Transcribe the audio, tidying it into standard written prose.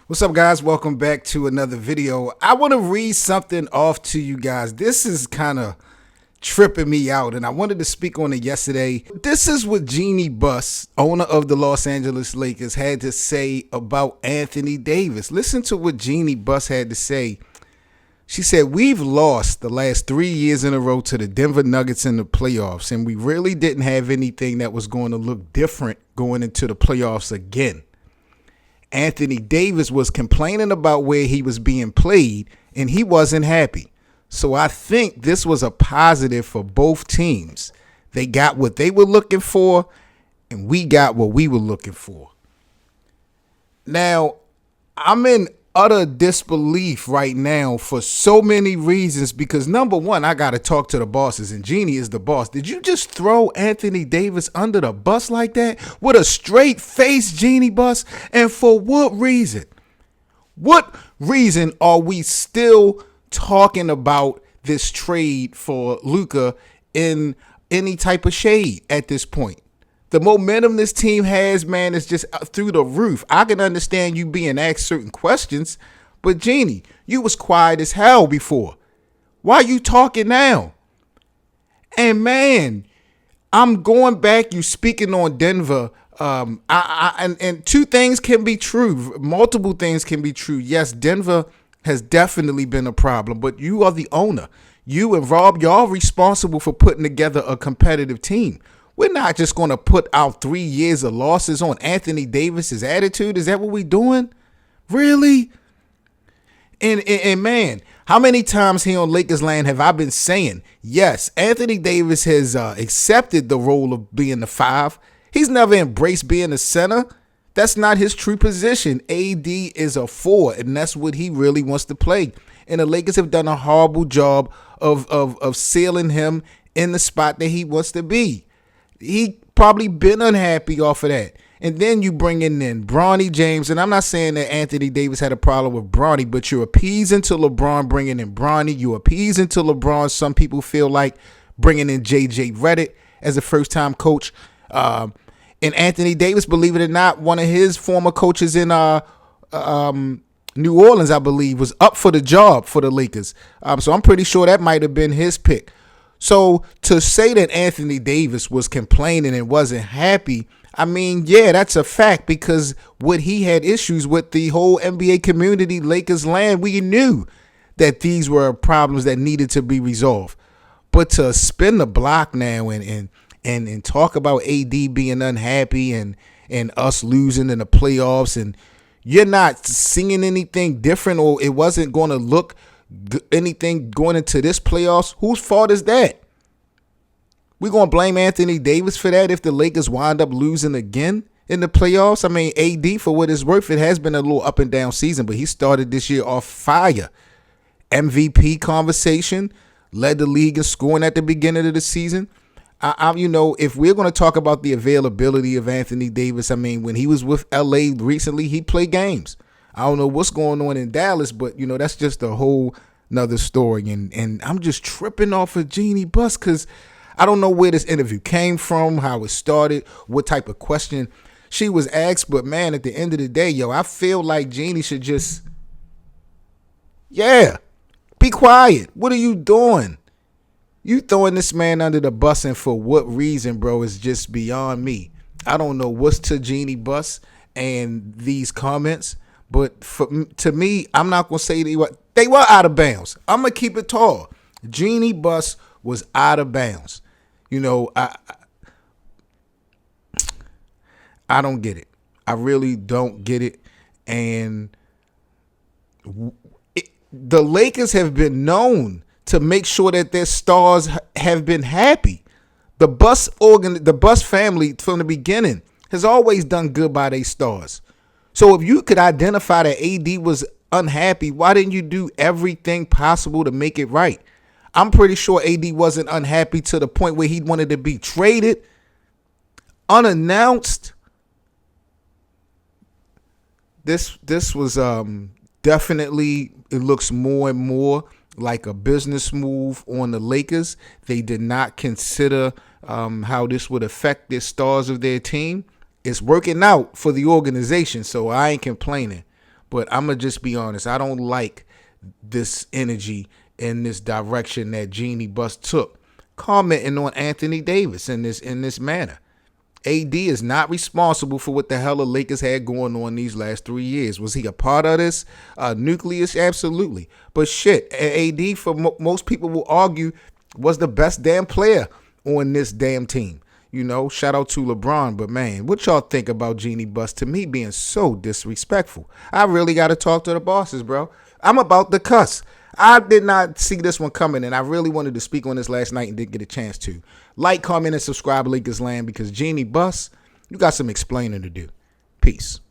What's up, guys? Welcome back to another video. I want to read something off to you guys. This is kind of tripping me out, and I wanted to speak on it yesterday. This is what Jeanie Buss, owner of the Los Angeles Lakers, had to say about Anthony Davis. Listen to what Jeanie Buss had to say. She said, "We've lost the last 3 years in a row to the Denver Nuggets in the playoffs, and we really didn't have anything that was going to look different going into the playoffs again. Anthony Davis was complaining about where he was being played, and he wasn't happy. So I think this was a positive for both teams. They got what they were looking for, and we got what we were looking for." Now, I'm in utter disbelief right now for so many reasons because, number one, I got to talk to the bosses, and Jeanie is the boss. Did you just throw Anthony Davis under the bus like that with a straight face, Jeanie Buss? And for what reason? What reason are we still talking about this trade for Luka in any type of shade at this point? The momentum this team has, man, is just through the roof. I can understand you being asked certain questions, but Jeanie, you was quiet as hell before. Why are you talking now? And man, I'm going back. You speaking on Denver. And two things can be true. Multiple things can be true. Yes, Denver has definitely been a problem, but you are the owner. You and Rob, y'all responsible for putting together a competitive team. We're not just going to put out 3 years of losses on Anthony Davis's attitude. Is that what we're doing? Really? And man, how many times here on Lakers land have I been saying, yes, Anthony Davis has accepted the role of being the five. He's never embraced being the center. That's not his true position. AD is a four, and that's what he really wants to play. And the Lakers have done a horrible job of sealing him in the spot that he wants to be. He probably been unhappy off of that. And then you bring in Bronny James. And I'm not saying that Anthony Davis had a problem with Bronny, but you're appeasing to LeBron bringing in Bronny. You're appeasing to LeBron. Some people feel like bringing in J.J. Redick as a first-time coach. And Anthony Davis, believe it or not, one of his former coaches in New Orleans, I believe, was up for the job for the Lakers. So I'm pretty sure that might have been his pick. So to say that Anthony Davis was complaining and wasn't happy, I mean, yeah, that's a fact because what he had issues with the whole NBA community, Lakers land, we knew that these were problems that needed to be resolved. But to spin the block now and talk about AD being unhappy and us losing in the playoffs, and you're not seeing anything different, or it wasn't going to look anything going into this playoffs, whose fault is that? We're going to blame Anthony Davis for that if the Lakers wind up losing again in the playoffs? I mean, AD, for what it's worth, it has been a little up and down season, but he started this year off fire. MVP conversation, led the league in scoring at the beginning of the season. If we're going to talk about the availability of Anthony Davis, I mean, when he was with LA recently, he played games. I don't know what's going on in Dallas, but, that's just a whole nother story. And I'm just tripping off of Jeanie Buss because I don't know where this interview came from, how it started, what type of question she was asked. But, man, at the end of the day, I feel like Jeanie should just, be quiet. What are you doing? You throwing this man under the bus, and for what reason, bro, is just beyond me. I don't know what's to Jeanie Buss and these comments. But to me, I'm not going to say they were out of bounds. I'm going to keep it tall. Jeanie Buss was out of bounds. I don't get it. I really don't get it. And the Lakers have been known to make sure that their stars have been happy. The Buss family from the beginning has always done good by their stars. So if you could identify that AD was unhappy, why didn't you do everything possible to make it right? I'm pretty sure AD wasn't unhappy to the point where he wanted to be traded unannounced. This was definitely, it looks more and more like a business move on the Lakers. They did not consider how this would affect the stars of their team. It's working out for the organization, so I ain't complaining. But I'm gonna just be honest. I don't like this energy and this direction that Jeanie Buss took, commenting on Anthony Davis in this manner. AD is not responsible for what the hell the Lakers had going on these last 3 years. Was he a part of this nucleus? Absolutely. But shit, AD, for most people will argue, was the best damn player on this damn team. You know, shout out to LeBron. But man, what y'all think about Jeanie Buss to me being so disrespectful? I really got to talk to the bosses, bro. I'm about to cuss. I did not see this one coming, and I really wanted to speak on this last night and didn't get a chance to. Like, comment, and subscribe, Lakers Land, because Jeanie Buss, you got some explaining to do. Peace.